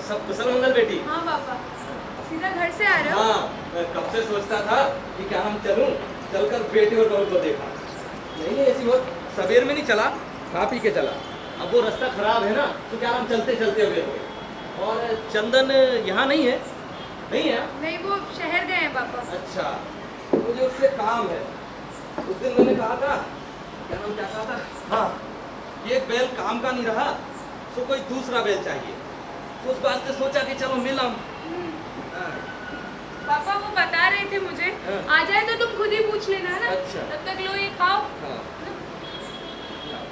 सब कुशल मंगल बेटी? हाँ पापा, सीधा घर से आ रहे हो? हाँ, मैं कब से सोचता था कि क्या हम चलूं, चलकर बेटी और बहू को देखा। नहीं ऐसी बहुत सवेर में नहीं चला, खा पी के चला। अब वो रास्ता खराब है ना, तो क्या हम चलते चलते हुए हो गए। और चंदन यहाँ नहीं है? नहीं है? नहीं, वो शहर गए हैं पापा। अच्छा, मुझे उससे काम है। उस दिन मैंने कहा था, क्या कहा था? हाँ, ये बैल काम का नहीं रहा, तो कोई दूसरा बैल चाहिए। तो उस बात से सोचा कि चलो मिल हम। पापा वो बता रहे थे मुझे, हाँ। आ जाए तो तुम खुद ही पूछ लेना है ना। अच्छा। तब तक लो ये खाओ। हाँ।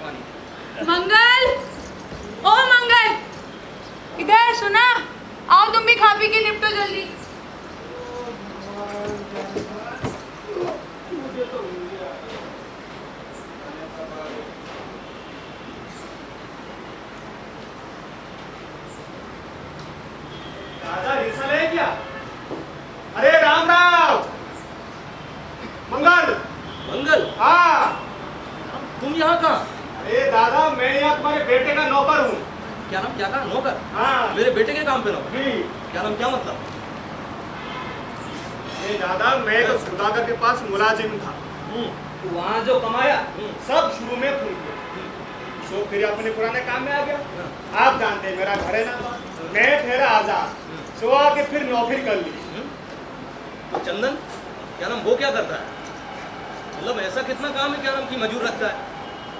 पानी। मंगल, ओ मंगल, इधर सुना, आओ तुम भी खा पी के निपटो जल्दी। दादा रिसल है क्या? अरे राम राम। मंगल। मंगल, हाँ। तुम यहाँ कहाँ? अरे दादा मैं यहाँ तुम्हारे बेटे का नौकर हूँ। क्या नाम? क्या कहा? नौकर? हाँ मेरे बेटे के काम पे नौकर? जी। क्या नाम? क्या मतलब? अरे दादा मैं तो सुदागर के पास मुलाजिम था, तो वहाँ जो कमाया सब शुरू में फूल गया, तो फिर अपने पुराने काम में आ गया। आप जानते हैं मेरा घर है ना, मैं ठहरा आजाद, सो आके फिर नौकरी कर ली। तो चंदन, क्या नाम, वो क्या करता है? मतलब ऐसा कितना काम है क्या नाम की मजूर रखता है?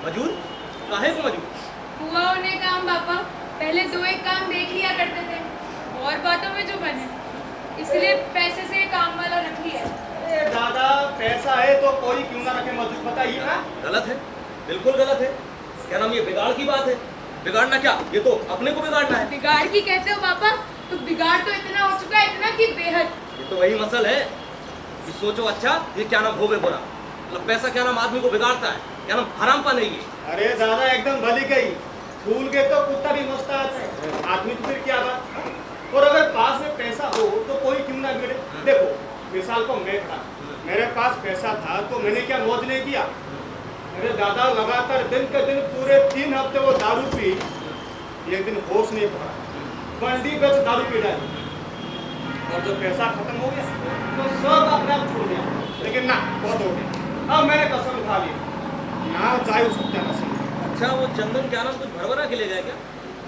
मजूर? काहे को मजूर? हुआ उन्हें काम पापा, पहले दो एक काम देख लिया करते थे, और बातों में जो बने, इसलिए पैसे से काम वाला रख लिया। अरे दादा पैसा है तो कोई क्यों ना रखे मजदूर, बताइए ना। गलत है, बिल्कुल गलत है। क्या नाम, ये बिगाड़ की बात है। बिगाड़ना क्या, ये तो अपने को बिगाड़ना है। बिगाड़ की कहते हो पापा? तो बिगाड़ तो इतना हो चुका है, इतना कि बेहद। ये तो वही मसल है कि सोचो अच्छा, ये क्या नाम भोगे बुरा। मतलब पैसा क्या नाम आदमी को बिगाड़ता है, क्या नाम हराम पा नहीं है। अरे दादा एकदम भली गई, फूल के तो कुत्ता भी मस्त आता है, आदमी तो फिर क्या बात। और अगर पास में पैसा हो तो कोई क्यों ना बिगड़े। देखो मिसाल को मैं था, मेरे पास पैसा था तो मैंने क्या मौज नहीं किया। मेरे दादा लगातार दिन के दिन पूरे 3 हफ्ते वो दारू पी, एक दिन होश नहीं पड़ा, बंडी बेच दारू पी डाली, और जब पैसा खत्म हो गया तो सब अपने आप छूट गया। लेकिन ना, बहुत हो गया, अब मैंने कसम खा ली ना चाहे उस सत्यानाश। अच्छा, वो चंदन क्या नाम कुछ भरभरा के ले गया क्या,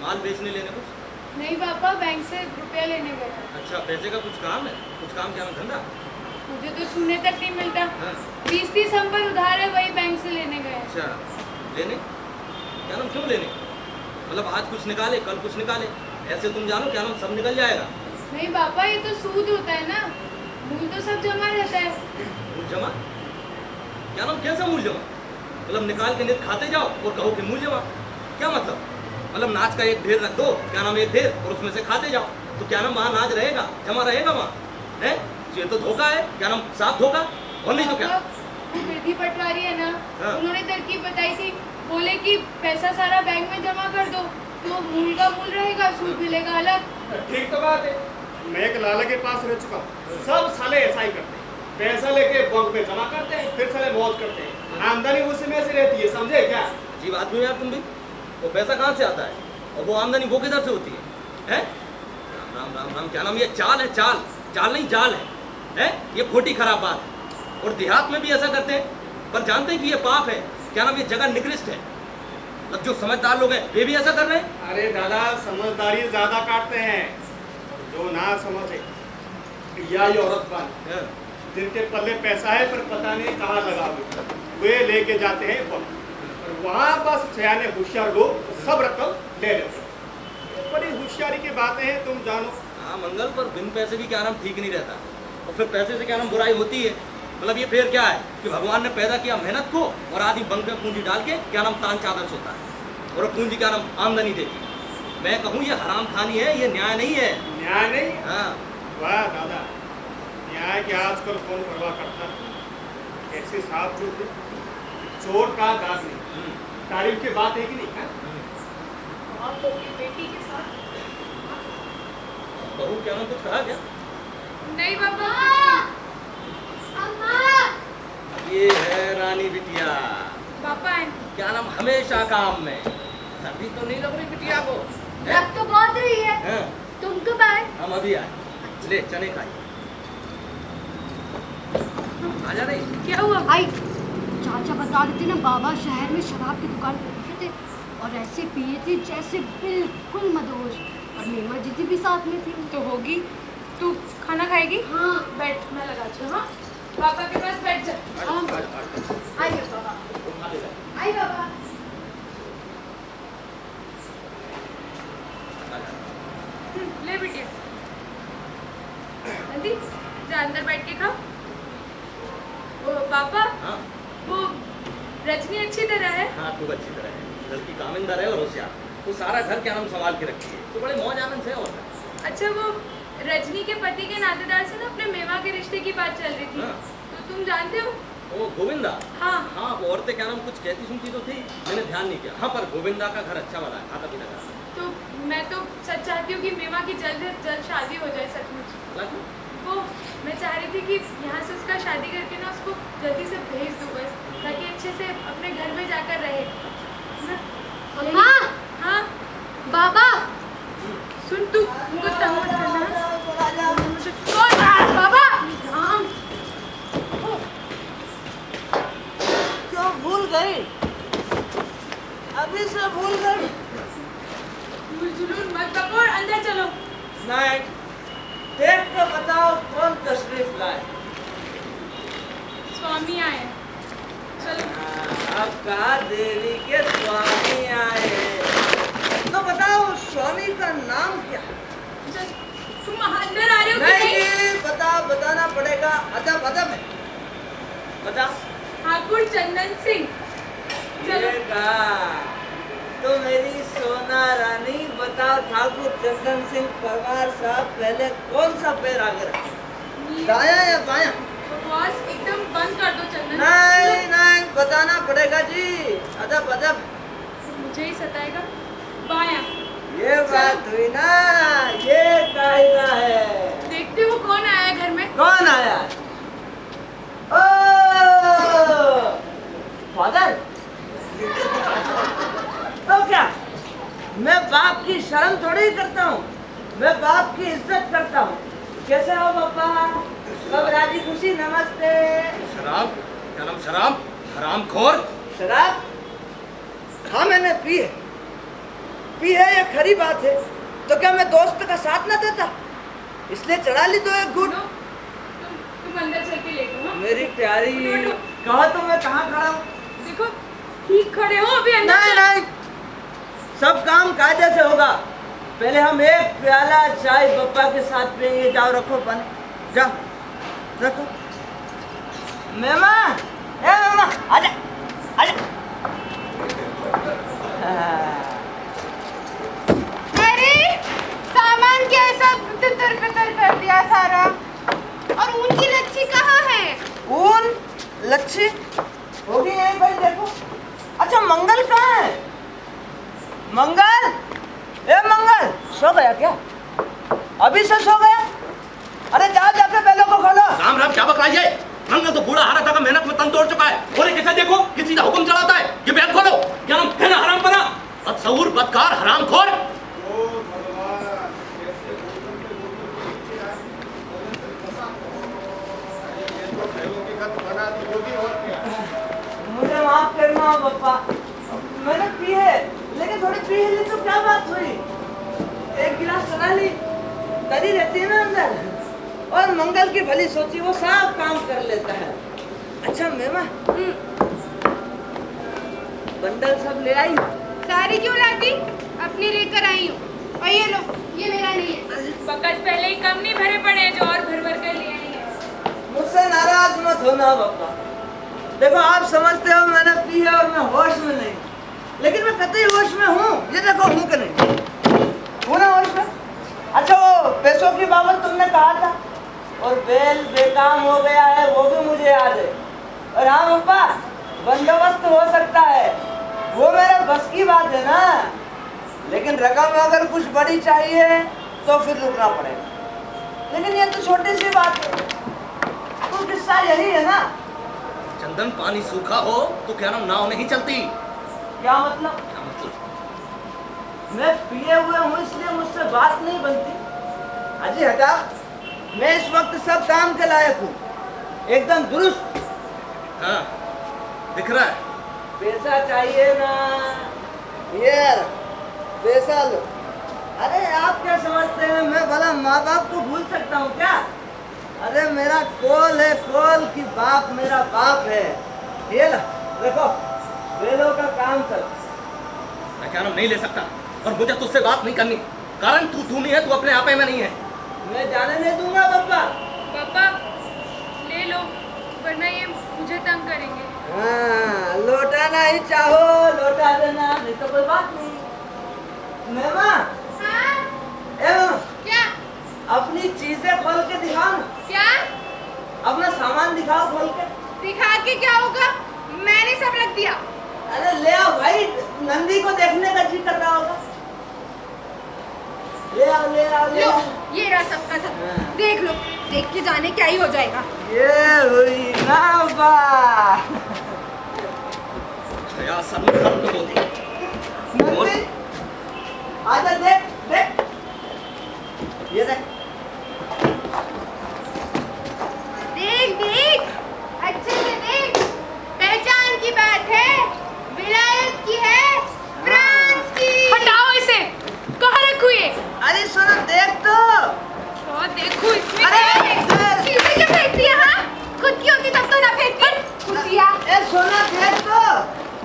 माल बेचने लेने कुछ? नहीं पापा, बैंक से रुपया लेने गए। अच्छा, पैसे का कुछ काम है? कुछ काम क्या नाम धंधा? मुझे तो छूने तक नहीं मिलता। हाँ। 20-30 हम पर उधार है, वही बैंक से लेने गए। अच्छा, लेने? क्या नाम क्यों लेने? मतलब आज कुछ निकाले, कल कुछ निकाले, ऐसे तुम जानो क्या नाम सब निकल जाएगा। नहीं पापा, ये तो सूद होता है ना, मूल तो सब जमा रहता है। मूल जमा? क्या नाम, कैसा मूल जमा? मतलब निकाल के नित खाते जाओ और कहो कि मूल जमा, क्या मतलब? मतलब नाच का एक ढेर रख दो, क्या नाम एक ढेर, और उसमें से खाते जाओ, तो क्या नाम वहाँ नाच रहेगा, जमा रहेगा वहाँ, है? ये तो धोखा है, क्या नाम साफ धोखा, और नहीं तो क्या? वृद्धि पटवारी है ना, हाँ। उन्होंने तरकीब बताई थी, बोले कि पैसा सारा बैंक में जमा कर दो तो मूल का मूल रहेगा, सूद मिलेगा अलग। ठीक तो बात है, मैं एक लाला के पास रह चुका हूँ, सब साले ऐसा ही करते हैं, पैसा लेके बैंक में जमा करते हैं, फिर साले मौज करते हैं, आमदनी उसी में से रहती है, समझे क्या? अजीब आदमी हो यार तुम भी। वो पैसा कहाँ से आता है, और वो आमदनी वो किधर से होती है? राम राम राम राम, क्या नाम, ये चाल है, चाल, चाल नहीं जाल है? ये खोटी खराब बात है। और देहात में भी ऐसा करते हैं, पर जानते हैं कि ये पाप है, क्या नाम, ये जगह निकृष्ट है। अब जो समझदार लोग हैं वे भी ऐसा कर रहे हैं। अरे दादा समझदारी ज्यादा काटते हैं, जो ना समझे या ये औरत बात, जिनके पल्ले पैसा है पर पता नहीं कहाँ लगा हुआ, वे लेके जाते हैं बैंक, और वहाँ बस सयाने होशियार लोग सब रकम ले लेते हैं। बड़ी होशियारी की बातें हैं, तुम जानो। हाँ मंगल, पर बिन पैसे भी क्या नाम ठीक नहीं रहता, और फिर पैसे से क्या नाम बुराई होती है। मतलब ये फिर क्या है कि भगवान ने पैदा किया मेहनत को, और आदि बंक में पूंजी डाल के क्या नाम तान चादर सोता है, और पूंजी क्या नाम आमदनी देती है। मैं कहूँ ये हराम खानी है, ये न्याय नहीं है। न्याय नहीं? हाँ। वाह दादा, न्याय की आजकल कौन परवाह करता है? ऐसे साफ जो थे, चोर का दाग नहीं, तारीफ की बात है कि नहीं है? आप लोग की बेटी के साथ? बहू क्या नाम कुछ कहा क्या? नहीं पापा। ये है रानी बिटिया। पापा क्या नाम हमेशा काम में, सर्दी तो नहीं लग रही बिटिया को? लग तो बहुत रही है। हाँ। तुम हम अभी आए, ले चने खाइए। आ जा रही। क्या हुआ? आई चाचा बता रहे थे ना, बाबा शहर में शराब की दुकान पे बैठे थे और ऐसे पिए थे जैसे बिल्कुल मदहोश, और मेमा दीदी भी साथ में थी। तो होगी। तू खाना खाएगी? हाँ। बैठ, मैं लगाती हूँ। हाँ, पापा के पास बैठ जा। आइए बाबा, आई बाबा। ले बेटिया, जल्दी जा अंदर बैठ के खा। वो पापा, हाँ वो रजनी अच्छी तरह है? हाँ, खूब अच्छी तरह है, लड़की कामिंदर है और होशियार। तो सारा घर क्या नाम संभाल के रखती है, तो बड़े मौज आनंद से होता है। अच्छा, वो रजनी के पति के नातेदार से ना अपने मेवा के रिश्ते की बात चल रही थी। हाँ। तो तुम जानते हो? वो गोविंदा। हाँ। हाँ, वो औरतें क्या नाम कुछ कहती सुनती तो थी, मैंने ध्यान नहीं किया। हाँ, पर गोविंदा का घर अच्छा वाला है, खाता पीता का। तो मैं तो सच चाहती हूँ कि मेवा की जल्द से जल्द शादी हो जाए, सचमुच। हालांकि वो मैं चाह रही थी कि यहाँ से उसका शादी करके ना उसको जल्दी से भेज दूँ बस, ताकि अच्छे से अपने घर में जाकर रहे ना। अम्मा। हाँ बाबा। सुन, तू उनको तंग मत करना। कौन? बाबा। राम। क्यों भूल गई? अभी से भूल गई? जुलून मत बको, अंदर चलो। नहीं, देख कर बताओ कौन तशरीफ लाए। स्वामी आए, चलो। अब कहा देवी के स्वामी आए, तो बताओ स्वामी का नाम क्या है? चल, तुम अंदर आ रहे हो कि नहीं? नहीं, बताना पड़ेगा। अदब अदब है, बता। ठाकुर चंदन सिंह। चलो। ये कहा तो मेरी सोना रानी, बताओ ठाकुर चंदन सिंह परमार साहब पहले कौन सा पैर आगे रखे, दाया या बाया? बकवास एकदम बंद कर दो चंदन। नहीं, बताना पड़ेगा जी, अदब अदब। मुझे ही सताएगा। बाया। ये बात हुई ना, ये कायदा है। देखती हूँ कौन आया घर में। कौन आया? ओ फादर। तो क्या, मैं बाप की शर्म थोड़ी करता हूँ, मैं बाप की इज्जत करता हूँ। कैसे हो पापा? सब राजी खुशी? नमस्ते। शराब, क्या नाम शराब? हरामखोर। शराब? हाँ, मैंने पी है, ये खरी बात है। तो क्या मैं दोस्त का साथ ना देता, इसलिए चढ़ा ली तो एक घूंट। तुम अंदर चल के लेटो। हाँ? मेरी प्यारी, उठो। कहो तो मैं कहाँ खड़ा हूँ? देखो, ठीक खड़े हो अभी अंदर। नहीं, सब काम कायदे से होगा। पहले हम एक प्याला चाय पप्पा के साथ पियेंगे। जाओ रखो पानी, जाओ रखो। मेमा, ए मेमा, आजा आजा। अरे सामान क्या है, सब तितर बितर कर दिया सारा। और उनकी लच्छी कहाँ है? ऊन लच्छी होगी यहीं भाई, देखो। अच्छा, मंगल कहाँ है? मंगल, ए मंगल, सो गया क्या? अभी से सो गया? अरे जाके बैलों को खोलो। राम राम, क्या बकराई है? मंगल तो बूढ़ा हारा था, मेहनत में तन तोड़ चुका है। और ये कैसे देखो, किसी का हुक्म चलाता है। ये बैग खोलो, क्या नाम है ना हराम पना, बदसऊर, बदकार, हरामखोर। मुझे माफ करना पप्पा, मैंने पी है, लेकिन थोड़ी पी ली तो क्या बात हुई? एक गिलास चला ली, तरी रहती है ना अंदर। और मंगल की भली सोची, वो सब काम कर लेता है। अच्छा मेमा, बंडल सब ले आई? सारी क्यों लाती? अपनी लेकर आई हूँ। और ये लो, ये मेरा नहीं है। बकस पहले ही कम नहीं भरे पड़े हैं, जो और भर कर ले आई है। मुझसे नाराज मत होना पप्पा। देखो, आप समझते हो मैंने पी है और मैं होश में नहीं, लेकिन मैं कतई होश में हूँ। ये देखो, हूँ कि नहीं हूँ ना होश में? अच्छा, वो पैसों की बाबत तुमने कहा था, और बेल बेकाम हो गया है, वो भी मुझे याद है। और हाँ पप्पा, बंदोबस्त हो सकता है, वो मेरे बस की बात है ना। लेकिन रकम अगर कुछ बड़ी चाहिए तो फिर रुकना पड़ेगा। लेकिन ये तो छोटी सी बात है, तो किस्सा यही है ना। चंदन, पानी सूखा हो तो क्या नाम नाव नहीं चलती। क्या मतलब? क्या मतलब? मैं पिए हुए हूँ इसलिए मुझसे बात नहीं बनती। अजी हटाओ, मैं इस वक्त सब काम के लायक हूँ, एकदम दुरुस्त। हाँ दिख रहा है। पैसा चाहिए ना? ये पैसा लो। अरे आप क्या समझते हैं मैं भला माँ बाप को भूल सकता हूँ क्या? अरे मेरा कोल है, कोल की बाप मेरा बाप है। ये लो, देखो वेलों का काम चल। मैं क्या नाम नहीं ले सकता और मुझे तुझसे बात नहीं करनी, कारण तू नहीं है, तू अपने आप में नहीं है। मैं जाने नहीं दूंगा पापा। पापा ले लो, वरना ये मुझे तंग करेंगे। हाँ, लौटाना ही चाहो लौटा देना, नहीं तो कोई बात नहीं। मेमा, हाँ? एवं क्या? अपनी चीजें खोल के दिखाओ ना। क्या? अपना सामान दिखाओ खोल के। दिखा के क्या होगा? मैंने सब रख दिया। अरे ले आओ भाई, नंदी को देखने का जी कर रहा होगा। ले आओ ले आओ ले लो, आओ। ये रहा सबका सब। हाँ। देख लो, देख के जाने क्या ही हो जाएगा। ये हुई ना बात। यार सब तो होती। नंदी, आजा देख देख, ये देख। देख देख, अच्छे से देख। पहचान की बात है, विलायत की है, फ्रांस की। हटाओ इसे, कहाँ रखूँ ये? अरे सुनो देख तो। और देखो इसमें अरे, क्या है? अरे। चीजें क्यों फेंकती है? हाँ, खुद की होती तब तो ना फेंकती। कुतिया। ए सोना देख तो,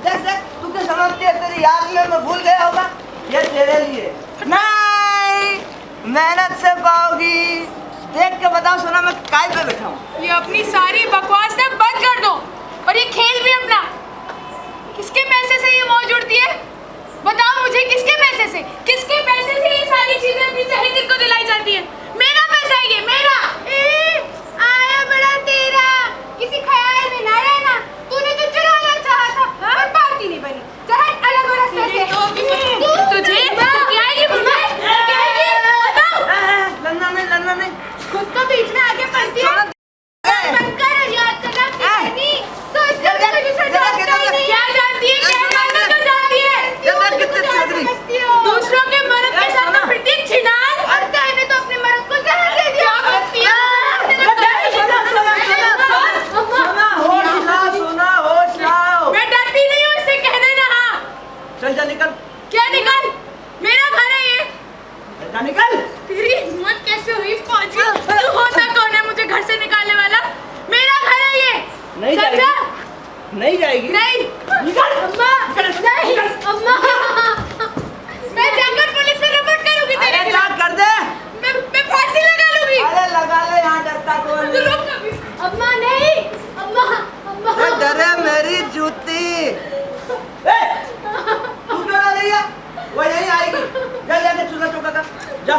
देख देख, तू क्या समझती है तेरी याद में मैं भूल गया होगा? ये तेरे लिए नहीं, मेहनत से पाओगी। देख के बताओ सोना, मैं काय पे बैठा हूँ? ये अपनी सारी बकवास ना बंद कर दो और ये खेल भी अपना। किसके पैसे से ये मौज उड़ती है? बताओ मुझे, किसके पैसे से? किसके पैसे से ये सारी चीजें अपनी सहेली को दिलाई जाती है? मेरा पैसा है ये, मेरा। आया बड़ा तेरा, किसी ख्याल में ना रहना। तूने तो चुराना चाहा था, पर बात ही नहीं बनी। चल अलग हो रास्ते से। तुझे क्या आएगी मुझे? क्या आएगी? बताओ। लड़ना नहीं। खुद तो बीच में आगे पड़ती है। बनकर और याद करना नहीं, तो इसका भी कुछ समझता ही नहीं। क्या जानती है? क्या जानना तो जानती है? दूसरों के मर्द के साथ में फिरती है छिनार, और तैने तो अपने मर्द को जहर दे दिया। सोना होश लाओ। मैं डरती नहीं हूँ, इससे कह देना। हाँ चल जा निकल। क्या निकल? मेरा घर है ये। जा निकल। तेरी हिम्मत कैसे हुई पाजी? तू होता कौन है मुझे घर से निकालने वाला? मेरा घर है ये। नहीं समझा? जाएगी, नहीं जाएगी। नहीं निकल। अम्मा, नहीं अम्मा। मैं जाकर पुलिस में रिपोर्ट करूंगी तेरे अरे क्या खिलाफ। कर दे? मैं फांसी लगा लूंगी। अरे लगा ले, यहाँ डरता कौन तू है? रुक अभी। अम्मा नहीं, अम्मा अम्मा। ए, डरे मेरी जूती। ए, तू क्यों आ रही है? वो यहीं आएगी। जा जाके चूल्हा चौका कर जा।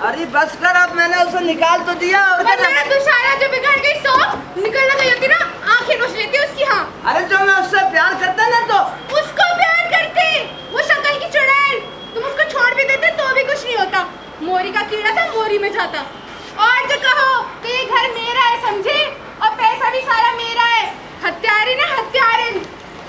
अरे बस कर, अब मैंने उसे निकाल तो दिया। और क्या? मेरा दुशाला जो बिगड़ गई सो निकलना गई होती ना, आंखें नोच लेती उसकी। हाँ अरे जो मैं उससे प्यार करता ना तो उसको प्यार करते, वो शक्ल की चुड़ैल। तुम उसको छोड़ भी देते तो भी कुछ नहीं होता। मोरी का कीड़ा था, मोरी में जाता। और जो कहो कि ये घर मेरा है, समझे? और पैसा भी सारा मेरा है। हत्यारी ना हत्यारिन।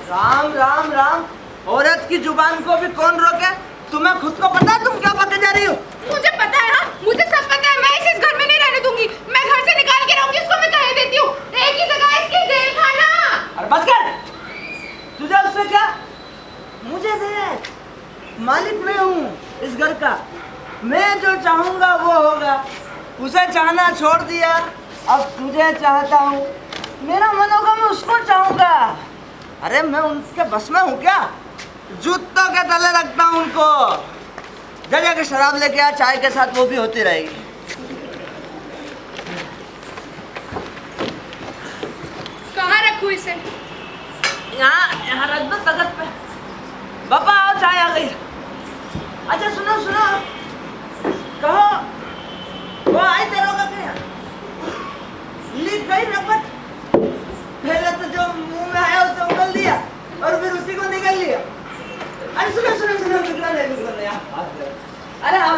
राम राम राम, औरत की जुबान को भी कौन रोके? तुम्हें खुद को पता है तुम क्या बके जा रही हो? मुझे पता है। हाँ मुझे सब पता है। मैं इसे इस घर में नहीं रहने दूंगी। मैं घर से निकाल के रहूंगी इसको। मैं कह देती हूँ, एक ही जगह इसकी जेल खाना। अरे बस कर, तुझे उससे क्या? मुझे दे, मालिक मैं हूँ इस घर का। मैं जो चाहूंगा वो होगा। उसे चाहना छोड़ दिया, अब तुझे चाहता हूँ। मेरा मन होगा मैं उसको चाहूंगा। अरे मैं उनके बस में हूँ क्या? जूतों के तले रखता हूँ उनको। जा जाके शराब लेके आ, चाय के साथ वो भी होती रहेगी। कहाँ रखूँ इसे? यहाँ रख दो तख्त पे। पापा आओ, चाय आ गई। अच्छा सुनो सुनो, कहो वो आई तेरा होगा क्या? लिख गई रपट। पहले तो जो मुंह में आया उसे उगल दिया और फिर उसी को निकल लिया। अरे सुनो सुनो सुनो, निकल यार। अरे आओ,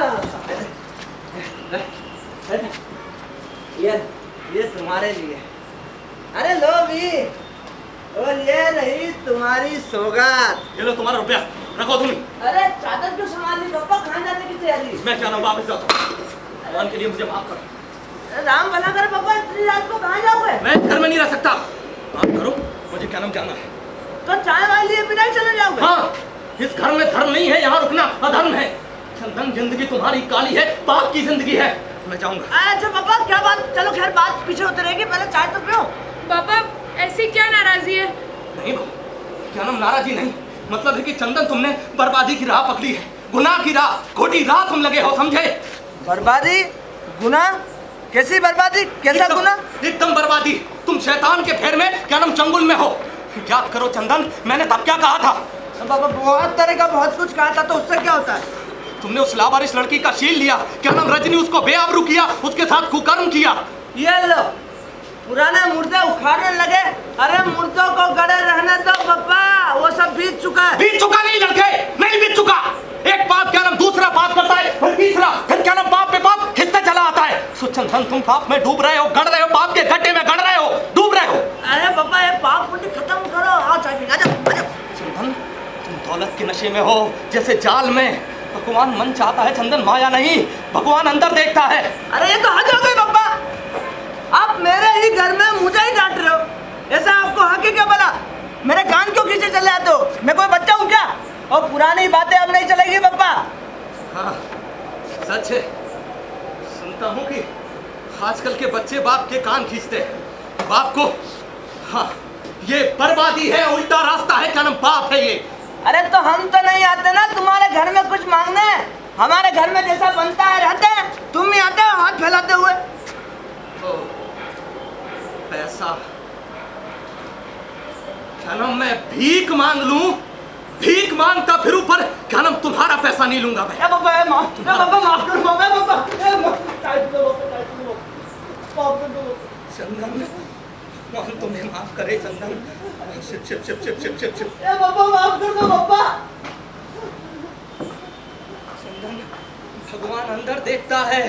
ये तुम्हारे लिए। अरे लो भी, और ये नहीं तुम्हारी सौगात। ये लो तुम्हारा रुपया। रखो तुम। अरे चादर क्यों संभाल ली पापा? कहाँ जाने की तैयारी? मैं क्या नाम वापस जाता हूँ। भगवान के लिए मुझे माफ करो। राम भला करे पापा, इतनी रात को कहाँ जाओगे? मैं घर में नहीं रह सकता। माफ करो, मुझे क्या नाम जाना है। तो चाय वाली लिए बिना ही चले जाओगे? हाँ, इस घर में धर्म नहीं है, यहाँ रुकना अधर्म है। चंदन, जिंदगी तुम्हारी काली है, पाप की जिंदगी है। मैं जाऊंगा। अच्छा पापा, क्या बात? चलो खैर, बात पीछे होते रहेगी, पहले चाय तो पियो। पापा ऐसी क्या नाराजी है? नहीं बहू, क्या नाम नाराजी नहीं, मतलब है कि चंदन तुमने बर्बादी की राह पकड़ी है, गुनाह की राह, खोटी राह तुम लगे हो, समझे? बर्बादी? गुनाह? कैसी बर्बादी? कैसा गुनाह? एकदम बर्बादी। तुम शैतान के फेर में क्या नाम चंगुल में हो। याद करो चंदन, मैंने तब क्या कहा था? पापा बहुत तरह का बहुत कुछ कहा था, तो उससे क्या होता है? तुमने उस लावारिस लड़की का शील लिया, क्या नाम रजनी, उसको बेआबरू किया, उसके साथ कुकर्म किया। ये लो, पुराने मुर्दे उखाड़ने लगे। अरे मुर्दों को गड़े रहने दो पापा, वो सब बीत चुका है। बीत चुका नहीं लड़के, नहीं बीत चुका। एक पाप क्या नाम दूसरा पाप करता है, फिर तीसरा, फिर क्या नाम पाप पे पाप खिसता चला आता है। सो चंदन, तुम पाप में डूब रहे हो, गड़ रहे हो, पाप के गड्ढे में गड़ रहे हो, डूब रहे हो। अरे पापा, ये पाप पुण्य खत्म करो, आओ चाय पीना। चंदन, तुम दौलत के नशे में हो जैसे जाल में। भगवान मन चाहता है चंदन, माया नहीं। भगवान अंदर देखता है। अरे ये तो हद हो गई पापा, आप मेरे ही घर में मुझे ही डांट रहे हो। ऐसा आपको हक है क्या भला? मेरे कान क्यों खींचे चले आते हो? मैं कोई बच्चा हूँ क्या? और पुरानी बातें अब नहीं चलेगी पापा। हाँ, सच है। सुनता हूँ कि आजकल के बच्चे बाप के कान खींचते हैं, बाप को। हाँ, ये बर्बादी है, उल्टा रास्ता है, क्या नाम पाप है ये। अरे तो हम तो नहीं आते ना तुम्हारे घर में कुछ मांगने। हमारे घर में जैसा बनता है रहते हैं, तुम ही आते हो हाथ फैलाते हुए। पैसा, क्या नाम मैं भीख मांग लूं, भीख मांगता फिर ऊपर क्या नाम तुम्हारा पैसा नहीं लूंगा मैं। पापा माफ करो पापा। चंदन, भगवान तुम्हें माफ करे चंदन। शिप शिप शिप शिप शिप शिप शिप। पापा माफ कर दो पापा। चंदन, भगवान अंदर देखता है,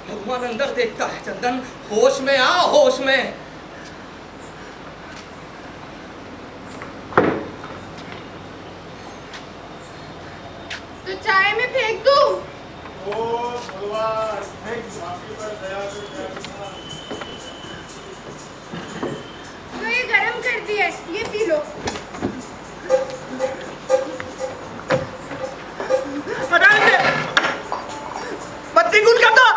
भगवान अंदर देखता है। चंदन, होश में आ, होश में। तो चाय में फेंक दूं? ओ भगवान, माफी पर दया कर। तो ये गरम कर दिया है, ये पी लो। बत्ती गुल कर दो।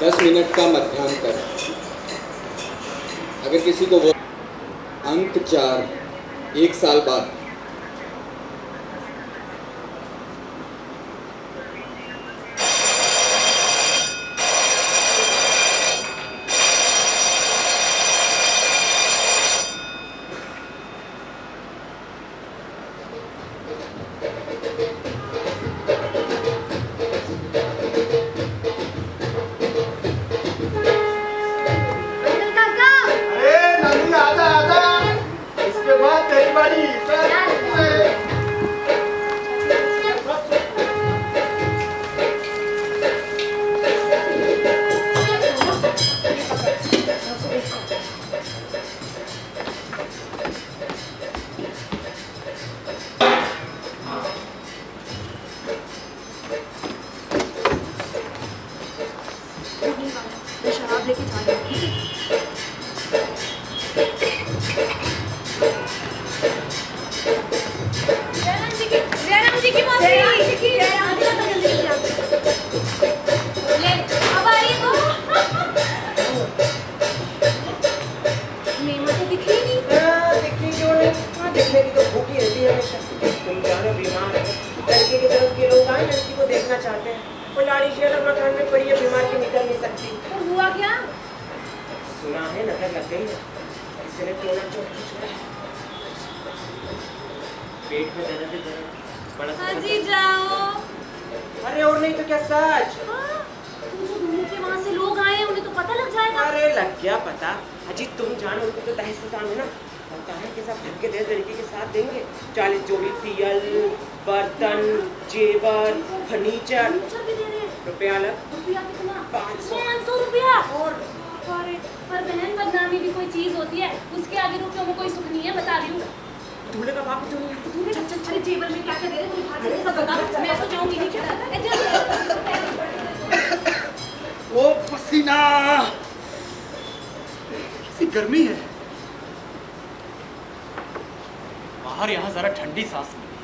10 मिनट का मध्यांतर। अगर किसी को वो अंक 4 1 साल बाद शराब लेके जा रही हूँ। जयराम जी की मौसी। ले, अब आ रही है वो। मेमा तो दिख ही नहीं। दिखी क्यों नहीं? हाँ, दिखने की तो भूखी रहती है हमेशा। तुम जानो बीमार है, लड़के की तरफ के लोग आए लड़की को देखना चाहते हैं। वो लाड़ी शेर मकान में पड़ी है, बीमार की निकल नहीं सकती। तो हुआ क्या? सुना है नजर लग गई है, किसी ने टोना चोट खींचा है। पेट में दर्द है, दर्द बड़ा सा अजी जाओ। अरे और नहीं तो क्या सच? हाँ, के वहाँ से लोग आए, उन्हें तो पता लग जाएगा। अरे लग गया पता। अजी तुम जानो, उनको तो दहेज का काम है ना, पता है कि सब घर के दहेज लड़की के साथ देंगे। 40 जोड़ी तियल, बर्तन, जेवर, फर्नीचर। फर्नीचर भी दे रहे हैं। रुपया अलग रुपया कितना? 500 500 रुपया। और कोई चीज होती है, उसके आगे रुपयों में कोई सुख नहीं है, बता रही हूँ। दूल्हे का बाप जो तूने अरे जेवर में क्या क्या दे रहे तुम हाथ से सब बता। मैं तो जाऊंगी नहीं चला। ओ पसीना, कैसी गर्मी है बाहर, यहाँ जरा ठंडी सांस मिली।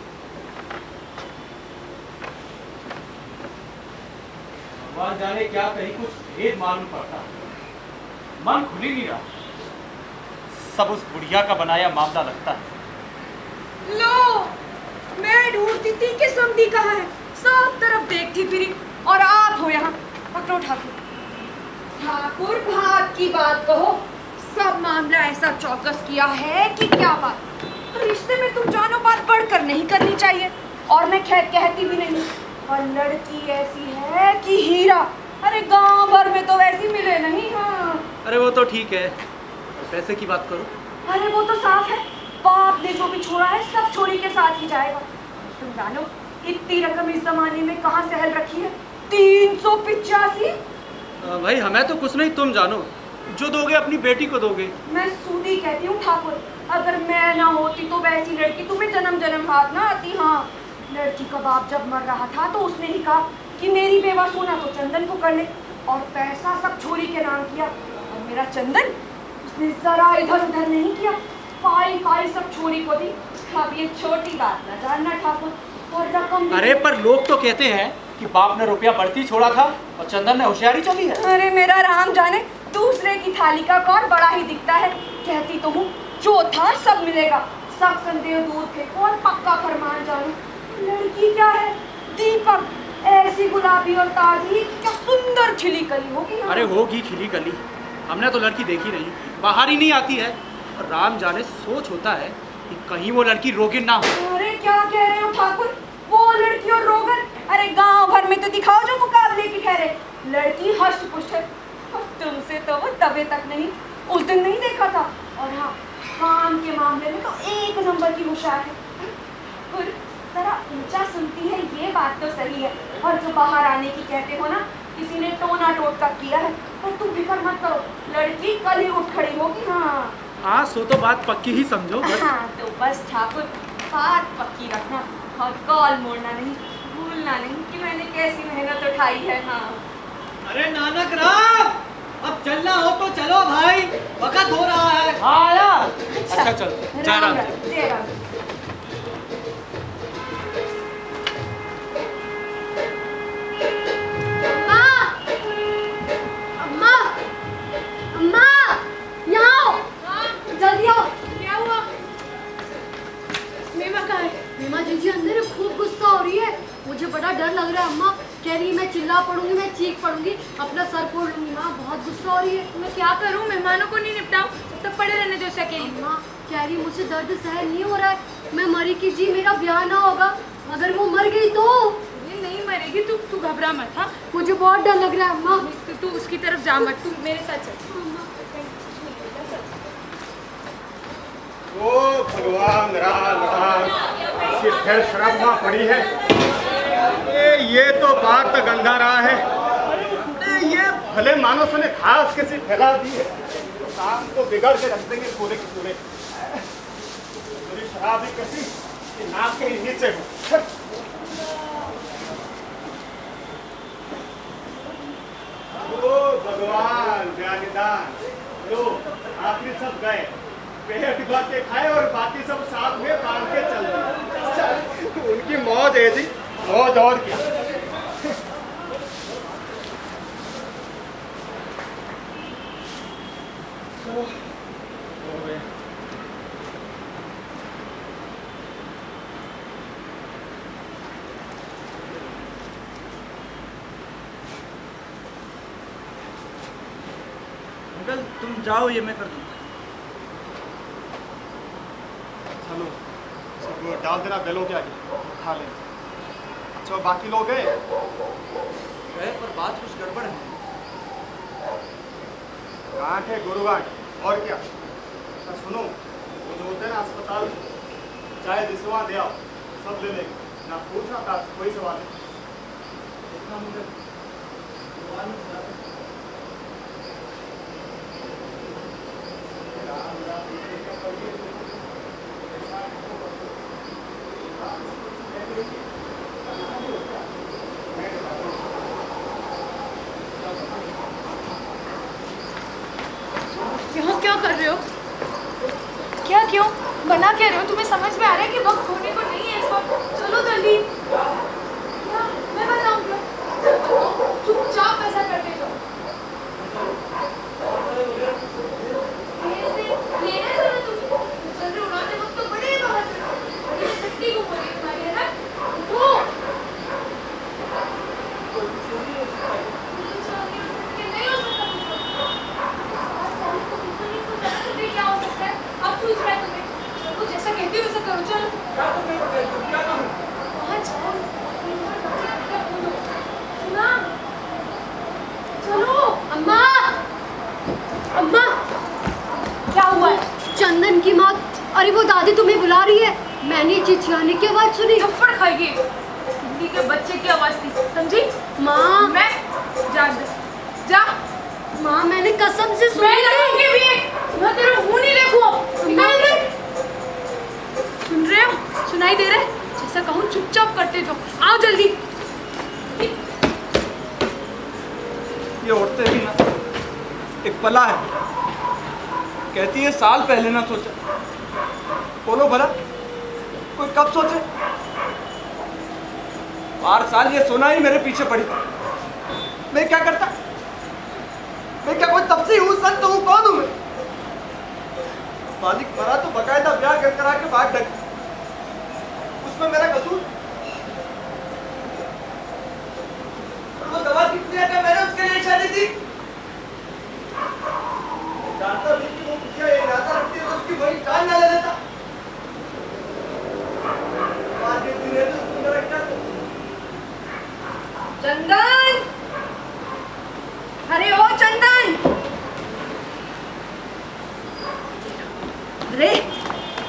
भगवान जाने क्या कहीं कुछ भेद मालूम पड़ता, मन खुल ही नहीं रहा, सब उस बुढ़िया का बनाया मामला लगता है। लो, मैं ढूंढती थी कि समधी कहाँ है, सब तरफ देखती फिरी और आप हो यहाँ। पकड़ो ठाकुर। ठाकुर भाग की बात कहो, सब मामला ऐसा चौकस किया है कि क्या बात। रिश्ते में तुम जानो बात बढ़कर नहीं करनी चाहिए, और मैं खैर कहती भी नहीं। और लड़की ऐसी है कि हीरा, अरे गांव भर में तो वैसी मिले नहीं। हाँ अरे वो तो ठीक है, पैसे की बात करो। अरे वो तो साफ है, बाप ने जो भी छोड़ा है सब छोरी के साथ ही जाएगा। तुम जानो इतनी रकम इस जमाने में कहाँ सहल रखी है? 385। भाई हमें तो कुछ नहीं, तुम जानो, जो दोगे अपनी बेटी को दोगे। मैं सूदी कहती हूँ ठाकुर, अगर मैं ना होती तो वैसी लड़की तुम्हें जन्म जन्म हाथ ना आती। हाँ, लड़की का बाप जब मर रहा था तो उसने ही कहा कि मेरी बेवा सोना तो चंदन को कर ले, और पैसा सब छोरी के नाम किया। और मेरा चंदन उसने जरा इधर उधर नहीं किया, पाई पाई सब छोरी को दी। अब ये छोटी बात ना जानना ठाकुर, और रकम भी। अरे पर लोग तो कहते हैं कि बाप ने रुपया बढ़ती छोड़ा था और चंदन ने होशियारी चली है। अरे मेरा राम जाने, दूसरे की थाली का कौर बड़ा ही दिखता है। कहती तो हूँ जो था सब मिलेगा, सब संदेह दूर फेंको और पक्का फरमान जानो। लड़की क्या है? दीपक, ऐसी गुलाबी और ताजी, क्या सुंदर खिली कली होगी। अरे होगी खिली कली, हमने तो लड़की देखी नहीं, बाहर ही नहीं आती है, और राम जाने सोच होता है कि कहीं वो लड़की रोगिन ना हो। अरे क्या कह रहे हो ठाकुर, वो लड़की और रोगन? अरे गांव भर में तो दिखाओ जो मुकाबले की ठहरे। लड़की हष्ट पुष्ट है, और तुमसे तो वो तबे तक नहीं, उस दिन नहीं देखा था। और हाँ, काम के मामले में तो एक नंबर की होशियार है। ठाकुर जरा ऊंचा सुनती है, ये बात तो सही है, और जो बाहर आने की कहते हो ना, किसी ने टोना टोटका किया है, पर तुम फिक्र मत करो, लड़की कल ही उठ खड़ी होगी। हाँ सो तो बात पक्की ही समझो बस। हाँ तो बस ठाकुर, बात पक्की रखना और कॉल मोड़ना नहीं, भूलना नहीं कि मैंने कैसी मेहनत उठाई है। हाँ अरे नानक राम, अब चलना हो तो चलो भाई, वक्त हो रहा है। हाँ आया। अच्छा चलो, जय राम। जय राम। अम्मा, अम्मा, यहाँ आओ, जल्दी आओ। क्या हुआ? मेमा कहाँ है? रीमा जीजी अंदर है, खूब गुस्सा हो रही है, मुझे बड़ा डर लग रहा है। अम्मा कह रही है मैं चिल्ला पड़ूंगी, मैं चीख पड़ूंगी, अपना सर फोड़ लूंगी। माँ बहुत गुस्सा हो रही है। मैं क्या करूं? मेहमानों को नहीं निपटाऊं तो पड़े रहने दो अकेली। अम्मा कह रही मुझसे दर्द सहन नहीं हो रहा है, मैं मरी की जी, मेरा ब्याह ना होगा, अगर वो मर गई तो। ये नहीं मरेगी, तू घबरा मत। हाँ मुझे बहुत डर लग रहा है अम्मा। तू उसकी तरफ जा मत, तू मेरे साथ चल। ओ भगवान राम राम, इसकी फिर शराब वहाँ पड़ी है। ये तो बात गंगा रहा है, ये भले मानसों ने खास कैसी फैला दी है, तो काम को बिगाड़ के रख देंगे पूरे के पूरे। मेरी शराब ही कैसी कि नाक के नीचे हो। ओ भगवान ज्ञानदान, लो आखिर सब गए, पेट भर के खाए और बाकी सब साथ में बांध के चल रहे। उनकी मौज है जी, मौज और क्या। चलो हो गए। अंकल तुम जाओ, ये मैं कर दूँगा। चलो सब डाल देना बेलों के आगे, खा लें। अच्छा बाकी लोग गए? गए पर बात कुछ गड़बड़ है। गांठ है गुरुगांठ, और क्या। अच्छा सुनो, वो जो होते हैं ना अस्पताल, चाहे दिसवा दे आओ, सब ले लेंगे ना, पूछना था कोई सवाल नहीं। इतना मुझे यहाँ क्या कर रहे हो? क्या क्यों बना क्या रहे हो? तुम्हें समझ में आ रहा है कि वक्त होने को नहीं है इस वक्त? चलो जल्दी। क्या मैं बताऊँ क्या? चुपचाप ऐसा करते जाओ। लेने चलो तुम। चल रहे उड़ाते वक्त तो बड़े बहादुर हो। बड़ी छुट्टी को बोली तुम्हारी है ना? वो नहीं हो सकता क्या हो सकता है? अब पूछ रहा है तुम्हें। कुछ ऐसा कहती हो वैसा करो। चलो वहाँ जाओ। सुना? चलो। अम्मा, अम्मा, क्या हुआ है? चंदन की मौत। अरे वो दादी तुम्हें बुला रही है। मैंने चिचियाने की आवाज सुनी। थप्पड़ खाएगी। हिंदी के बच्चे की आवाज थी, समझी? माँ, मैं जा जा। माँ मैंने कसम से सुनी मैं नहीं। लगूंगी भी एक। मैं तेरा मुंह नहीं देखूं। निकाल दे। सुन रहे हो? सुनाई दे रहा है? जैसा कहूँ चुपचाप करते जाओ। आओ जल्दी। ये औरतें भी ना एक पला है। कहती है साल पहले ना सोचा। बोलो भला कोई कब सोचे? 8 साल ये सोना ही मेरे पीछे पड़ी। मैं क्या करता? मैं क्या कोई तपसी हूँ, संत हूँ, कौन हूँ मैं? मालिक मरा तो बकायदा ब्याह करा के भाग ढक। उसमें मेरा कसूर? वो दवा कितनी है मैंने उसके लिए शादी थी। जानता भी कि वो मुझे ये इरादा रखती है तो उसकी वही जान ना ले लेता। आज के दिन है तो उसको मेरा क्या? चंदन, अरे ओ चंदन। अरे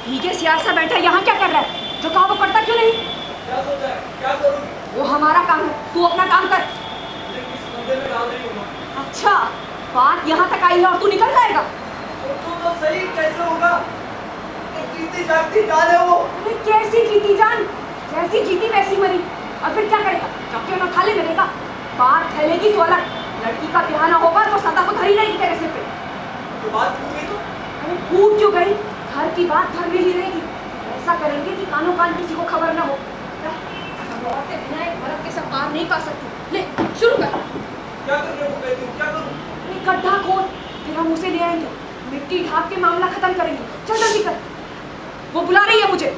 ठीक है, सियासा बैठा यहाँ क्या कर रहा है? जो कहा वो करता क्यों नहीं? क्या सोचा है? क्या करूँगी? वो हमारा काम है, तू अपना काम कर। किस बंदे में डाल रही हूँ? अच्छा, बात यहाँ तक आई है और तू निकल जाएगा? सोचो तो सही कैसे होगा? एक जीती जागती जान है वो। अरे कैसी जीती जान? जैसी जीती वैसी मरी। और फिर क्या करेगा? चौकियों में खाली मिलेगा। बात फैलेगी तो अलग। लड़की का ब्याह ना होगा तो सदा को धरी रहेगी तेरे सिर पे। तो बात पूछ गई तो? अरे फूट क्यों गई? घर की बात घर में ही रहेगी। ऐसा करेंगे कि कानों कान किसी को खबर ना हो। औरतें बिना एक बर्फ के सब पार नहीं पा सकती। ले शुरू कर। क्या करने को कहती हूँ? क्या करूँ? अरे गड्ढा खोद, फिर हम उसे ले आएंगे। मिट्टी ढाक के मामला खत्म करेंगे। चल जल्दी कर। वो बुला रही है मुझे।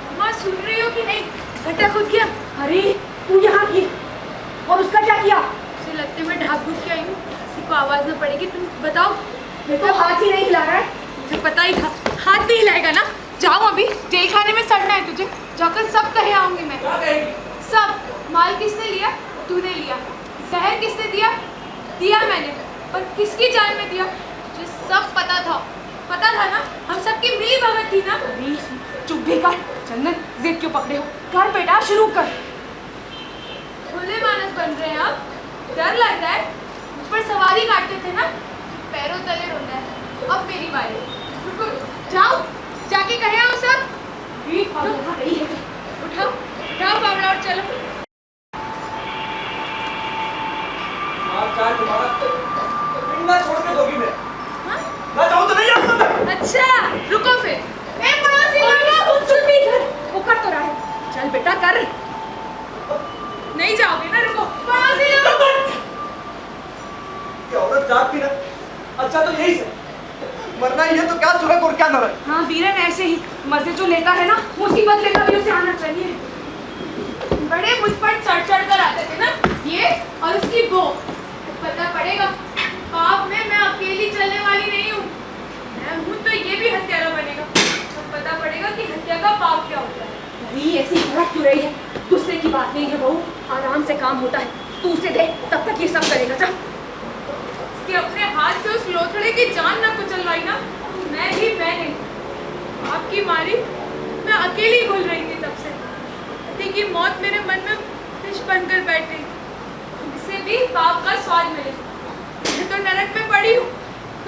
अम्मा सुन रही हो कि नहीं? गड्ढा खोद किया। अरे तू यहाँ की और उसका क्या किया? उसे लगते मैं ढाक घुस के आई हूँ। किसी को आवाज ना पड़ेगी। तुम बताओ। मेरे को हाथ ही नहीं हिला रहा है। मुझे पता ही था हाथ नहीं हिलाएगा ना। जाओ अभी, जेल खाने में सड़ना है तुझे। जाकर सब कहे आऊंगी मैं। क्या कहेगी? सब। माल किसने लिया? तूने लिया। जहर किसने दिया? दिया मैंने। पर किसकी जान में दिया? तुझे सब पता था। पता था ना? हम सबकी मिली भगत थी ना? चुप भी कर। चंदन जिद क्यों पकड़े हो? कर बेटा, शुरू कर। खुले मानस बन रहे हैं आप? डर लग रहा है? मुझ पर सवारी काटते थे ना? पैरों तले रोना है। अब मेरी बारी। रुको, जाओ जाके कहे आओ सब। उठाओ उठाओ बावड़ा और चलो। चार तुम्हारा पिंडा छोड़ के दोगी मैं। हाँ? मैं चाहूँ तो नहीं जाऊँगा मैं। अच्छा रुको फिर। ए पड़ोसी लड़का, तुम चुप भी कर। वो कर तो रहा है। चल बेटा कर। नहीं जाओगे ना? रुको पड़ोसी लड़का। ये औरत जागती ना। अच्छा तो यही से मरना ही है तो क्या सुबह और क्या नरक। हाँ वीरन ऐसे ही मजे जो लेता है ना, मुसीबत लेकर भी उसे आना चाहिए। बड़े मुझ पर चढ़ चढ़ कर आते थे ना ये और उसकी वो। पता पड़ेगा पाप में मैं अकेली चलने वाली नहीं हूँ। मैं हूँ तो ये भी हत्यारा बनेगा। तो पता पड़ेगा कि हत्या का पाप क्या होता है। नहीं ऐसी भड़क क्यों रही है? गुस्से की बात नहीं है बहू, आराम से काम होता है। तू उसे दे, तब तक ये सब करेगा। जा कि अपने हाथ से उस लोथड़े की जान ना कुचलवाई ना, मैं नहीं। आपकी मारी मैं अकेली घुल रही थी तब से। पति की मौत मेरे मन में विष बनकर बैठ गई। इसे भी पाप का स्वाद मिले। मैं तो नरक में पड़ी हूँ।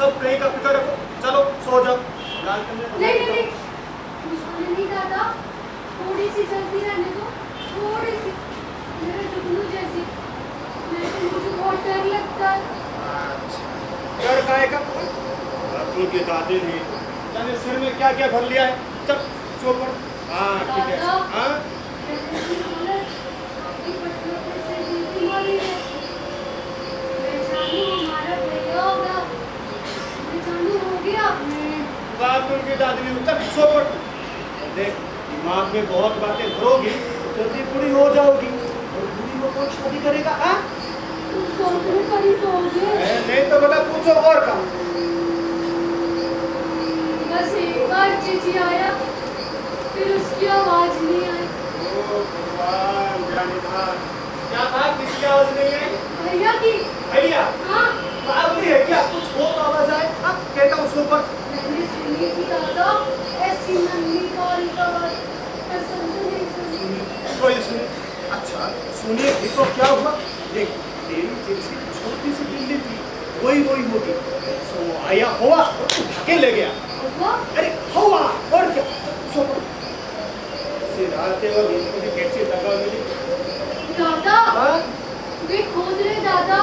सब कहीं का फिक्र रखो, चलो सो जाओ। लाल कमरे नहीं नहीं नहीं, मुझे नहीं दादा, थोड़ी सी जल्दी रहने दो, थोड़ी सी, मेरे जुगनू जैसी, लेकिन मुझे बहुत डर लगता है। डर काहे का? तुम की दादी ने जाने सिर में क्या क्या भर लिया है। चल सो पड़। हाँ ठीक है। दादा। हाँ आपकी पट्टियों पे से गिरती मारी है। मैं जानू हमारा भैया होगा, मैं जानू हो गया। बात उनकी दादी ने, चल सो पड़। देख दिमाग में बहुत बातें भरोगी तो जल्दी बूढ़ी हो जाओगी, और बूढ़ी हो कौन शादी करेगा? हाँ सोचने पर ही सोओगे। नहीं तो बोला पूछो और का। बस एक बार चीची आया, फिर उसकी आवाज नहीं आई। ओ भगवान जानीधार, क्या था? किसकी आवाज नहीं आई? भैया की। भैया हाँ, बावली है क्या? कुछ हो तो आवाज आए। अब कहता उसको ऊपर मैंने सुनी थी दादा, ऐसी नन्ही काली आवाज, कसम से नहीं सुनी। कोई सुनी? अच्छा सुनिए भी तो क्या हुआ? देख तेरी जैसी छोटी सी बिल्ली थी, वही होगी। सो आया हुआ और तू भागे ले गया। हुआ? अरे हुआ और क्या? सो सिराते और मुझे कैसी दगा मिली। दादा, हाँ? वे खोद रहे दादा,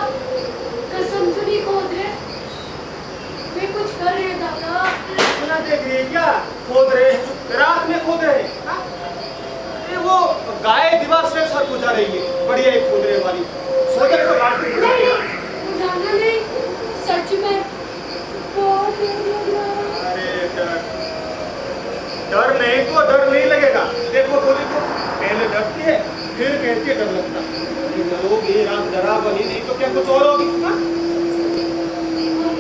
कसम से नहीं खोद रहे, वे कुछ कर रहे दादा। सुना देख रही है क्या? खोद रहे, रात में खोद रहे। हाँ? अरे वो गाय दीवार से सर गुजार रही है, बढ़िया एक खोद रहे वाली। सोचा तो बात नहीं नहीं, वो जाना नहीं, सच में बहुत डर लग रहा है। अरे डर नहीं तो डर नहीं लगेगा। देखो बोली तो पहले डरती है, फिर कहती है डर लगता। डरोगी रात डरा बनी, नहीं तो क्या कुछ और होगी? हाँ?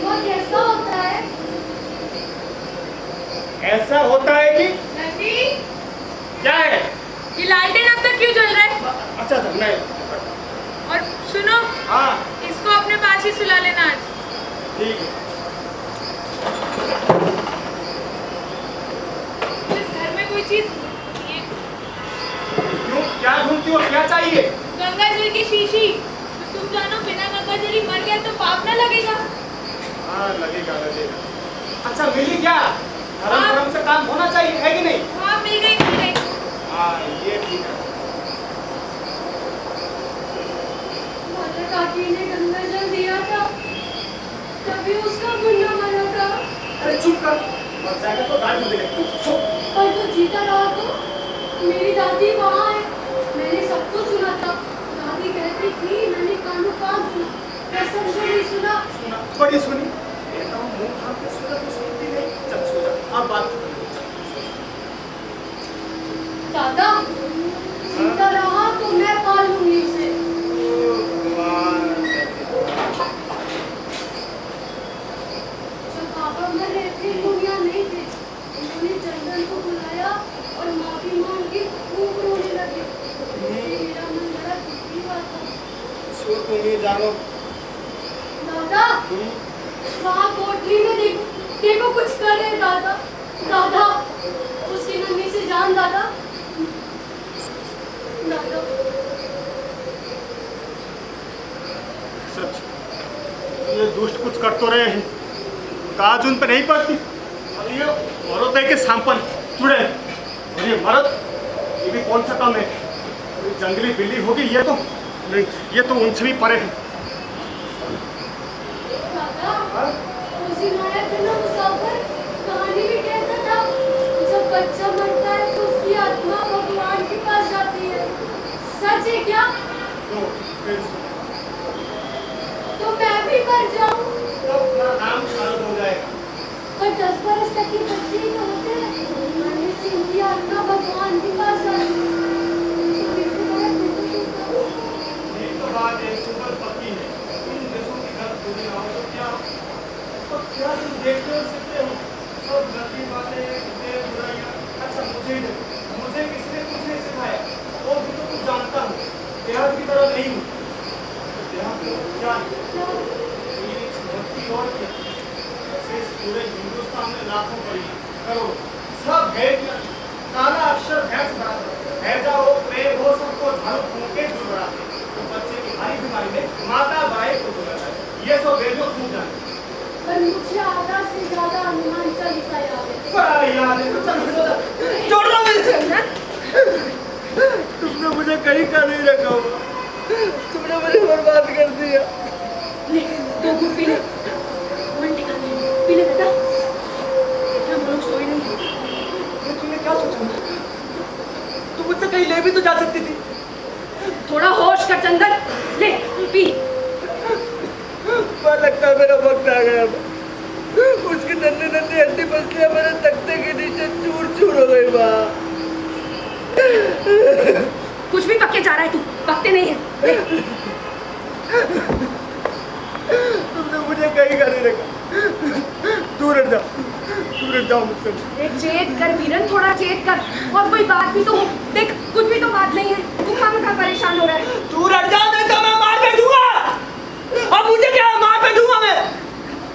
और कैसा होता है? ऐसा होता है कि नंदी, क्या है? ये लालटेन अब तक क्यों जल रहा है? अच्छा अच्छा मैं और सुनो, हाँ इसको अपने पास ही सुला लेना आज। ठीक है। इस घर में कोई चीज ये क्यों क्या ढूंढती हो? क्या चाहिए? गंगा जल की शीशी। तो तुम जानो बिना गंगा जल ही मर गया तो पाप ना लगेगा? हाँ लगेगा लगेगा। अच्छा मिली क्या? धर्म हाँ। धर्म से काम होना चाहिए, है कि नहीं? हाँ मिल गई मिल गई। हाँ ये ठीक है। माता काकी ने गंगा जल दिया था, तभी उसका मुन्ना मरा था। अरे चुप कर, मर जाएगा तो गाड़ी में देगा। चुप। और जो जीता रहा तो मेरी दादी वहाँ है, मैंने सब कुछ सुना था। दादी कहती थी, मैंने कानों कान सुना, कसम से नहीं सुना। सुना बड़ी सुनी। कहता हूँ मुंह खान के सुना तो सुनती नहीं। चल सो जा, अब बात खत्म। दादा, जीता रहा तो मैं पालूंगी उसे। जब पापा मर रहे थे तो यहाँ नहीं थे, उन्होंने चंदन को बुलाया और माफी मांग के खूब रोने लगे। मेरा मन बड़ा दुखी हुआ था। सो तुम ये जानो दादा, वहाँ कोठरी में देखो कुछ कर रहे दादा। दादा, उसकी नन्ही से जान दादा। दादा, सच ये दुष्ट कुछ कर तो रहे हैं, काज उन पे नहीं पड़ती। और ये औरत है कि सांपन जुड़े, और ये मर्द, ये भी कौन सा काम है? ये जंगली बिल्ली होगी ये तो नहीं, ये तो उनसे भी परे है। दादा, उस दिन आया था ना मुसाफिर, कहानी भी कहता था, जब बच्चा मरता है तो उसकी आत्मा भगवान के पास जाती है। सच है क्या? तो फिर तो मैं भी मर जाऊं? तो अपना नाम खराब हो जाएगा। पर 10 बरस तक के बच्चे ही तो होते हैं, मरने से उनकी आत्मा भगवान के पास जाती है। तो कैसे बड़ा दुख होता है। एक तो बात है, सुपर पक्की है। इन देशों की गलत बुरी आओ तो क्या तुम देखते हो सकते हो? सब गलती बातें, कितने बुराइयां। अच्छा मुझे किसने कुछ नहीं सिखाया, वो भी तो कुछ जानता हूँ। देहात की तरह नहीं हूँ। देहात में क्या ये भक्ति और क्या? ऐसे इस पूरे हिंदुस्तान में लाखों पड़ी करोड़ों, सब है क्या? काला अक्षर भैंस बराबर है, जाओ प्रेम हो सबको झाड़ू फूंक के दूर बढ़ाते। तो बच्चे की भारी बीमारी में माता बाई को बुलाता है। ये सब वेदों खूब जानते। पर पर मुझे आधा से ज्यादा हनुमान चालीसा याद है। बड़ा याद है। चल, छोड़ दो मुझे। चंदन, तुमने मुझे कहीं का नहीं रखा हुआ, तुमने मुझे बर्बाद कर दिया। ले 2 घूंट पी ले। मन टिका नहीं, पी ले बेटा। हम लोग सोए नहीं। ये तूने क्या सोचा? तू मुझसे कहीं ले भी तो जा सकती थी। थोड़ा होश कर चंदन, ले पी। मुझे लगता है मेरा वक्त आ गया था। उसकी नन्ही नन्ही हड्डी पसलियां मेरे तख्ते के नीचे चूर चूर हो गई माँ। कुछ भी पक्के जा रहा है तू, पकते नहीं है। ले। तुमने मुझे कहीं का नहीं रखा। दूर हट जाओ मुझसे। एक चेत कर वीरन, थोड़ा चेत कर। और कोई बात भी तो हो। देख कुछ भी तो बात नहीं है, तू खामखा परेशान हो रहा है। तू रट जा, नहीं तो मैं मार बैठूंगा। अब मुझे क्या है, मार बैठूंगा मैं।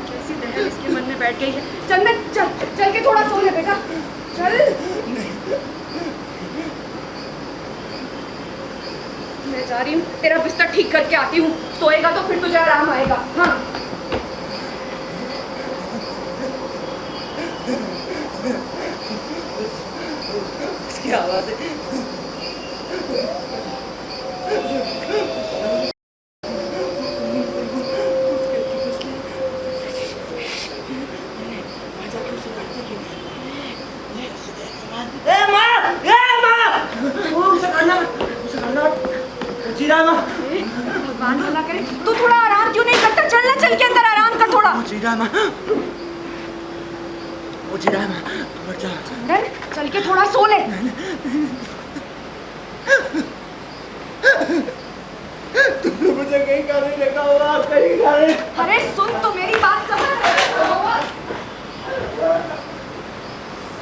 कैसी दहल इसके मन में बैठ गई है। चंदन चल के थोड़ा सो ले बेटा, चल। मैं जा रही हूँ, तेरा बिस्तर ठीक करके आती हूँ। सोएगा तो फिर तुझे आराम आएगा। हाँ उसकी आवाज है। भगवान भला करे, तू थोड़ा आराम क्यों नहीं करता? चलना, चल के अंदर आराम कर थोड़ा। चंदन चल के थोड़ा सो ले। तुमने मुझे कहीं का नहीं रखा हुआ, कहीं का नहीं। अरे सुन तो मेरी बात। कहाँ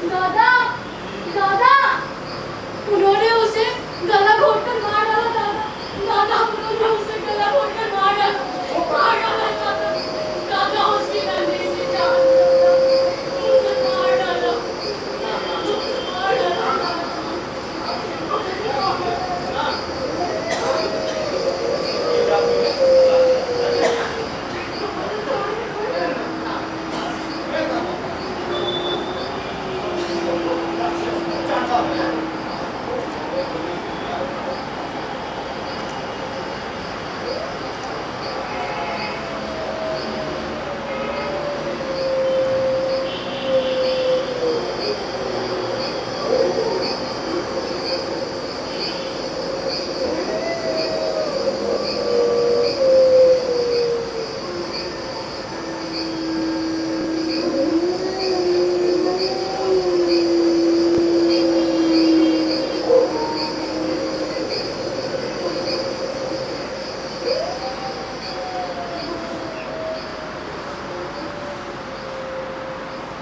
दादा, दादा, उन्होंने उसे गला घोटकर मार डाला। दादा, उन्होंने उसे गला घोटकर मार डाला। दादा, उसकी नन्ही सी जान उसे मार डाला।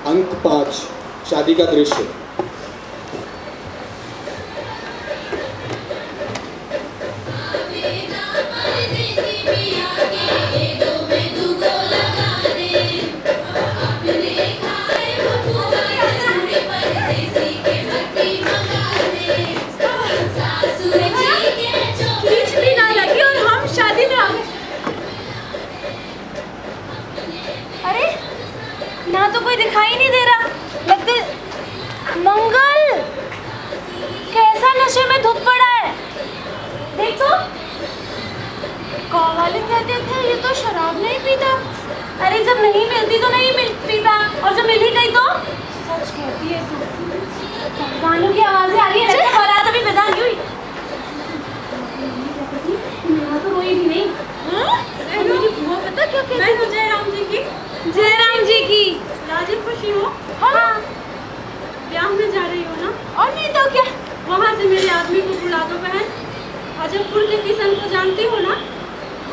अंक 5 शादी का दृश्य। खींच भी ना लगी और हम शादी में आ गए। अरे ना तो कोई दिखाई नहीं दे रहा। लगते मंगल कैसा नशे में धुत पड़ा है। देख तो गाँव वाले कहते थे ये तो शराब नहीं पीता। अरे जब नहीं मिलती तो नहीं पीता, और जब मिल ही गई तो सच कहती है तू। गानों की आवाजें आ रही है, लगता बारात अभी विदा नहीं हुई। यहाँ तो रोई भी नहीं। और मुझे बुआ पता क्या कहती है? मैं जयराम जी की राजी खुशी हो? हाँ ब्याह में जा रही हो ना? और नहीं तो क्या। वहाँ से मेरे आदमी को बुला दो बहन। अजबपुर के किशन को जानती हो ना?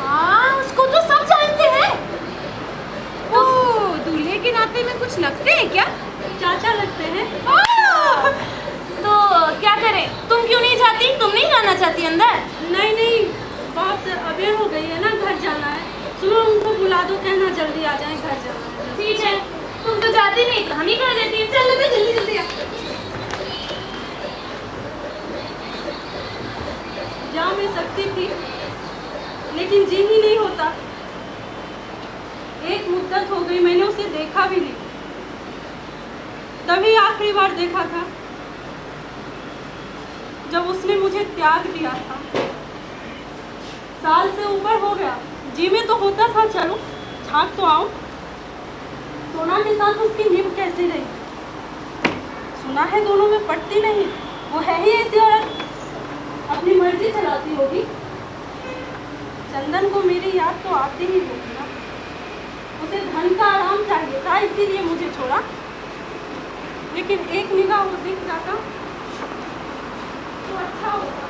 हाँ उसको तो सब जानते हैं। तो दूल्हे के नाते में कुछ लगते हैं क्या? चाचा लगते हैं। तो क्या करें, तुम क्यों नहीं जाती? तुम नहीं जाना चाहती अंदर? नहीं बहुत अबेर हो गई है ना, घर जाना है। सुनो उनको बुला दो, कहना जल्दी आ जाए, घर जाना है। ठीक है, तुम तो जाती नहीं तो हम ही कर देती हैं। चलो तो जल्दी जल्दी आ। जा मैं सकती थी लेकिन जी ही नहीं होता। एक मुद्दत हो गई मैंने उसे देखा था जब उसने मुझे त्याग दिया था। साल से ऊपर हो गया, जी में तो होता था चलो झाँक तो आऊं। सोना के साथ उसकी नींव कैसी रही? सुना है दोनों में पटती नहीं। वो है ही ऐसी औरत, अपनी मर्जी चलाती होगी। चंदन को मेरी याद तो आती ही होगी ना। उसे धन का आराम चाहिए था, इसीलिए मुझे छोड़ा। लेकिन एक निगाह वो दिख जाता तो अच्छा होता।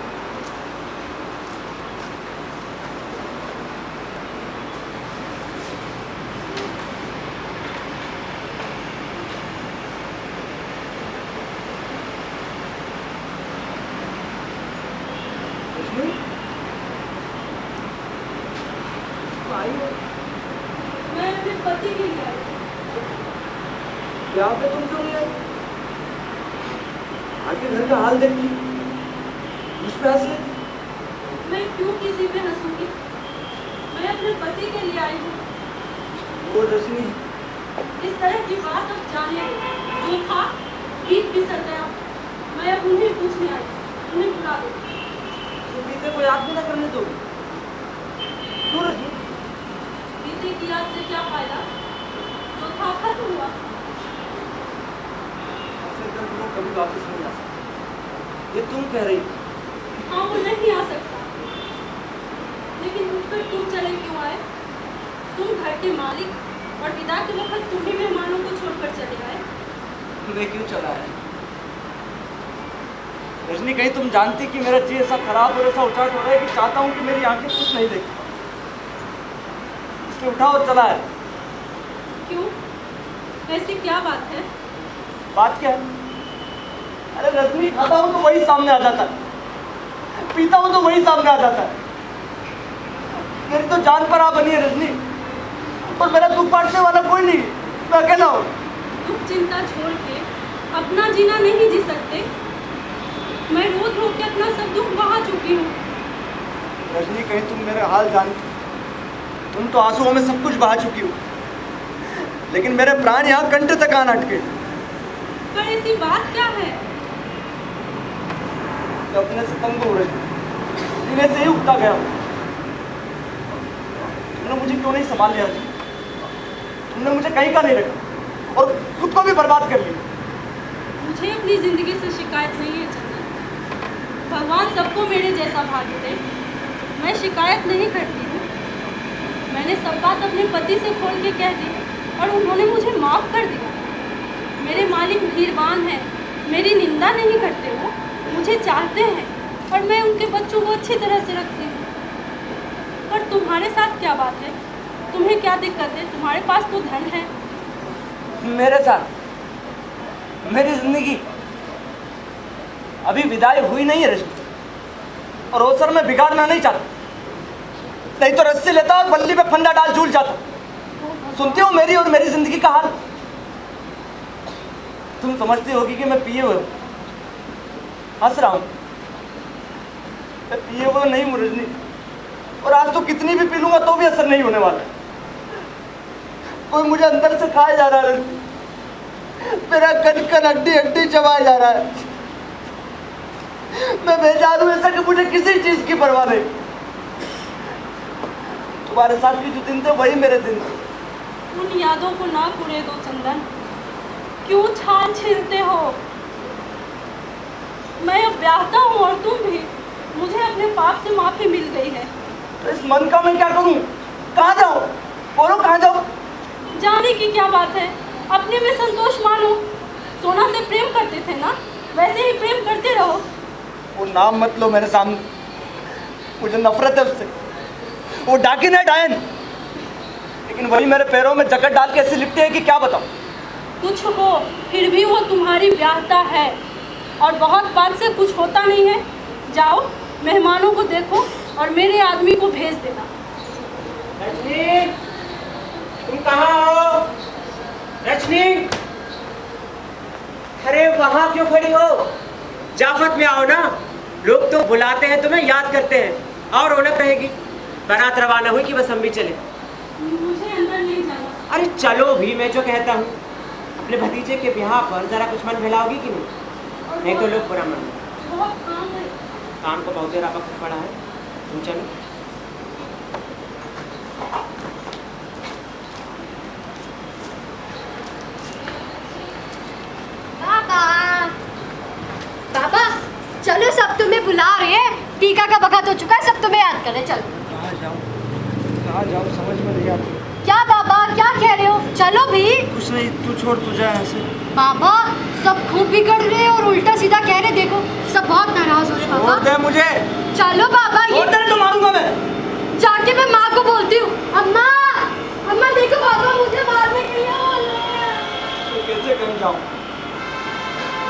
मैं अपने पति के लिए आई। यहाँ पे तुम क्यों नहीं आई? आके घर का हाल देखी, मुझ पे हंस लेती। मैं क्यों किसी पे हंसूंगी? मैं अपने पति के लिए आई हूँ। वो रजनी, इस तरह की बात अब जाने जो था बीत बिसर गया। मैं अब उन्हें पूछने आई, उन्हें बुला दो। तुम बीते को याद भी ना करने दो। क्यों रजनी? बीते की याद से क्या फायदा? जो था खत्म हुआ। आपसे दर्द वो कभी वापस नहीं आ सकता, ये तुम कह रही। हाँ, वो नहीं आ सकता। लेकिन मुझ पर तुम चले क्यों आए? तुम घर के मालिक और विदा के वक्त तुम ही मेहमानों को छोड़कर चले आए। मैं क्यों चला है रजनी? कहीं तुम जानती कि मेरा जी ऐसा खराब और ऐसा उचाट हो रहा है कि चाहता हूँ कि मेरी आंखें कुछ नहीं देखती, इसलिए उठा और चला है। क्यों? ऐसी क्या बात है? बात क्या है? अरे रजनी, खाता हूँ तो वही सामने आ जाता है, पीता हूँ तो वही सामने आ जाता है। मेरी तो जान पर आ बनी है रजनी, और मेरा दुख बांटने वाला कोई नहीं, मैं अकेला हूँ। दुख चिंता छोड़ के अपना जीना नहीं जी सकते? मैं रोज रो के अपना सब दुख बहा चुकी हूँ। रजनी, कहीं तुम मेरे हाल जानती, तुम तो आंसुओं में सब कुछ बहा चुकी हो, लेकिन मेरे प्राण यहाँ कंठ तक आन अटके। पर ऐसी बात क्या है? मैं अपने से तंग हो रही, सीने से ही उगता गया हूँ। तुमने मुझे क्यों नहीं संभाल लिया रजनी? तुमने मुझे कहीं का नहीं रखा और खुद को भी बर्बाद कर लिया। मुझे अपनी जिंदगी से शिकायत नहीं है चंदन। भगवान सबको मेरे जैसा भाग्य दे। मैं शिकायत नहीं करती हूँ। मैंने सब बात अपने पति से खोल के कह दी और उन्होंने मुझे माफ़ कर दिया। मेरे मालिक धीरवान हैं, मेरी निंदा नहीं करते, वो मुझे चाहते हैं और मैं उनके बच्चों को अच्छी तरह से रखती हूँ। पर तुम्हारे साथ क्या बात है? तुम्हें क्या दिक्कत है? तुम्हारे पास तो धन है। मेरे साथ मेरी जिंदगी अभी विदाई हुई नहीं है रजनी, और अवसर में बिगाड़ना नहीं चाहता, नहीं तो रस्सी लेता और बल्ली पे फंदा डाल झूल जाता। सुनती हो मेरी और मेरी जिंदगी का हाल? तुम समझती होगी कि मैं पिए हुए हूं, हंस रहा हूं। मैं पिए हुए नहीं हूं रजनी, और आज तो कितनी भी पी लूंगा तो भी असर नहीं होने वाला। कोई मुझे अंदर से खाया जा रहा है रजनी, मेरा कन हड्डी हड्डी चबाया जा रहा है। मैं बेजार हूं ऐसा कि मुझे किसी चीज की परवाह नहीं। तुम्हारे साथ भी जो दिन थे वही मेरे दिन थे। उन यादों को ना कुड़े दो चंदन, क्यों छान छीलते हो? मैं अब ब्याहता हूँ और तुम भी। मुझे अपने पाप से माफी मिल गई है। तो इस मन का मैं क्या करूं? कहाँ जाऊं? बोलो कहाँ जाऊं? जाने की क्या बात है, अपने में संतोष मानो। सोना से प्रेम करते थे ना, वैसे ही प्रेम करते रहो। वो नाम मत लो मेरे सामने, मुझे नफरत है उससे। वो डाकिन है, डायन, लेकिन वही मेरे पैरों में जकड़ डाल के ऐसी लिपटी है कि क्या बताऊं। कुछ हो फिर भी वो तुम्हारी ब्याहता है, और बहुत बात से कुछ होता नहीं है। जाओ मेहमानों को देखो और मेरे आदमी को भेज देना। रजनी, तुम कहाँ हो? रजनी, अरे वहां क्यों खड़ी हो? जाफत में आओ ना, लोग तो बुलाते हैं, तुम्हें याद करते हैं। और रौनक रहेगी। बारात रवाना हुई कि बस हम भी चले? मुझे अंदर नहीं जाना। अरे चलो भी, मैं जो कहता हूँ। अपने भतीजे के ब्याह पर जरा कुछ मन फैलाओगी कि नहीं? नहीं तो लोग बुरा मान बहुत काम है। काम को बहुत देर वक्त पड़ा है, तुम चलो। पापा पापा चलो, सब तुम्हें बुला रहे हैं। टीका का वक्त हो चुका है, सब तुम्हें याद कर रहे हैं। चलो। कहाँ जाऊँ समझ में नहीं आता। क्या बाबा क्या कह रहे हो? चलो भी। कुछ नहीं, तू छोड़, तू जा ऐसे। बाबा सब खूब बिगड़ रहे हैं और उल्टा सीधा कह रहे, देखो सब बहुत नाराज हो रहे हैं। छोड़ दे मुझे। चलो बाबा, ये छोड़ दे तो मारूंगा मैं। जाके मैं माँ को बोलती हूँ। अम्मा अम्मा देखो बाबा मुझे मारने के लिए बोल रहे हैं। तो कैसे कहीं जाऊँ?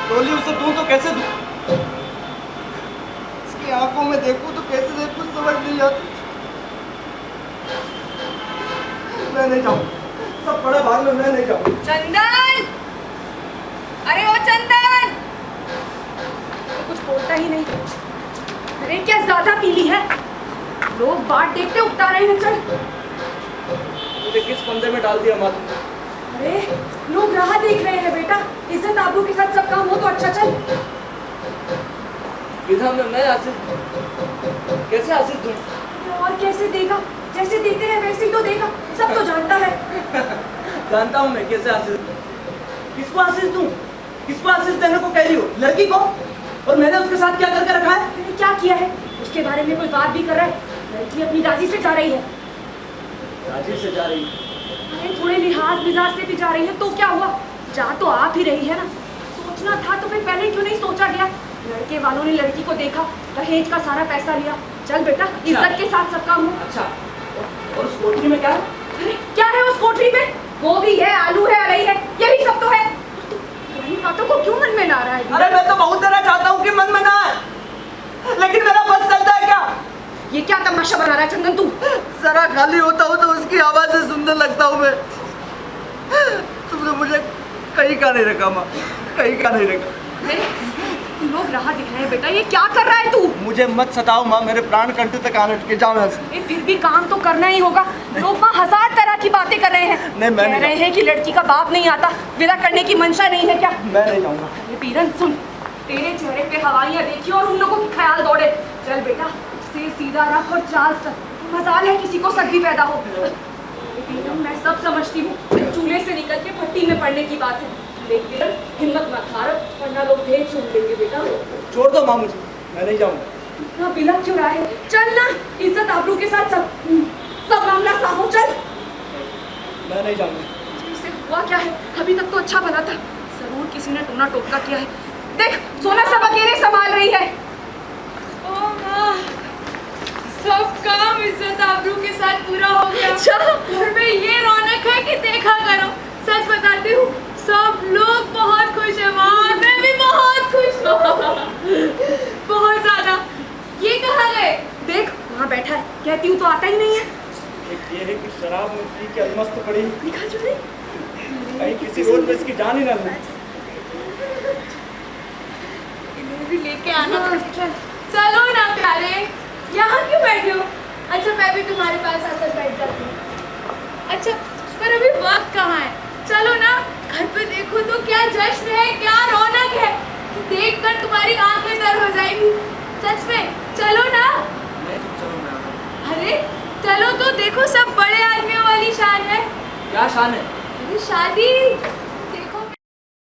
टोली उसे दूँ तो कैसे दूँ? इसकी आंखों में देखूँ तो कैसे देखूँ, समझ नहीं आती। मैं नहीं जाऊँ, सब पड़े भाग में, मैं नहीं जाऊँ। चंदन, अरे ओ चंदन, कुछ बोलता ही नहीं। अरे क्या ज्यादा पीली है, लोग बाट देखते उगता रहे हैं। चल। मुझे किस फंदे में डाल दिया माँ? अरे लोग राह देख रहे हैं बेटा, इज्जत आबरू के साथ सब काम हो तो अच्छा। चल। विधा में मैं आशीष कैसे आशीष दूँ? और कैसे देगा? जैसे देते हैं वैसे ही तो देगा, सब तो जानता है। जानता हूँ मैं कैसे आशीष दूँ। किसको आशीष दूँ? किसको आशीष देने को कह रही हो? लड़की को? और मैंने उसके साथ क्या करके रखा है? मैंने क्या किया है उसके बारे में कोई बात भी कर रहा है? लड़की अपनी दादी से जा रही है। राजी से जा रही है? अरे थोड़े लिहाज मिजाज से भी जा रही है तो क्या हुआ, जा तो आप ही रही है ना। सोचना था तो फिर पहले क्यों नहीं सोचा गया? लड़के वालों ने लड़की को देखा, दहेज का सारा पैसा लिया। चल बेटा, इज्जत के साथ सब काम हो। अच्छा, और उस कोठरी में क्या है? अरे क्या है उस कोठरी में? गोभी है, आलू है, अरई है, यही सब तो है। तो पुरानी बातों को क्यों मन में ला रहा है? अरे मैं तो बहुत देना चाहता हूँ कि मन में ना आए, लेकिन मेरा बस चलता है क्या? ये क्या तमाशा बना रहा है चंदन तू? जरा खाली होता हूँ तो उसकी आवाज से सुनने लगता हूँ मैं। तुमने मुझे कहीं का नहीं रखा माँ, कहीं का नहीं रखा। लोग राह दिख रहे हैं बेटा, ये क्या कर रहा है तू? मुझे मत सताओ माँ, मेरे प्राण कंठ तक आने के जाओ यहाँ से। फिर भी काम तो करना ही होगा। लोग वहाँ हजार तरह की बातें कर रहे हैं। नहीं, मैं कह रहे हैं कि लड़की का बाप नहीं आता, विदा करने की मंशा नहीं है क्या? मैं नहीं जाऊँगा। अरे पीरन सुन, तेरे चेहरे पे हवाइयाँ देखी और उन लोगों की ख्याल दौड़े। चल बेटा, सिर सीधा रख और चाल चल, मजाल है किसी को सर्दी पैदा हो। पीरन मैं सब समझती हूँ, चूल्हे से निकल के भट्टी में पड़ने की बात है। लेकिन हिम्मत मत हार, वरना लोग भेद सुन लेंगे बेटा। छोड़ दो माँ मुझे, मैं नहीं जाऊँगा। इतना बिलख क्यों रहा है? चल ना, इज्जत आबरू के साथ सब मामला साफ हो। चल। मैं नहीं जाऊँगा। इससे हुआ क्या है? अभी तक तो अच्छा भला था, जरूर किसी ने टोना टोटका किया है। देख सोना सब अकेले संभाल रही है। ओ माँ, सब काम इज्जत आबरू के साथ पूरा हो गया। अच्छा, घर में ये रौनक है कि देखा करो। सच बताती हूँ, सब लोग बहुत खुश है माँ, मैं भी बहुत खुश हूँ। बहुत ज्यादा। ये कहाँ गए? देख वहाँ बैठा है, कहती हूँ तो आता ही नहीं है। एक ये है कि शराब में पी के अलमस्त पड़ी, दिखा चुने कहीं किसी रोड में इसकी जान ही ना लगे। इन्हें भी लेके आना। चलो ना प्यारे, यहाँ क्यों बैठे हो? अच्छा मैं भी तुम्हारे पास आकर बैठ जाती हूँ। अच्छा पर अभी वक्त कहाँ है? चलो ना, घर पे देखो तो क्या जश्न है, क्या रौनक है। देखकर तुम्हारी आंखें तर हो जाएंगी। सच में चलो ना। अरे चलो तो देखो, सब बड़े आदमियों वाली शान है। क्या शान है? अरे शादी।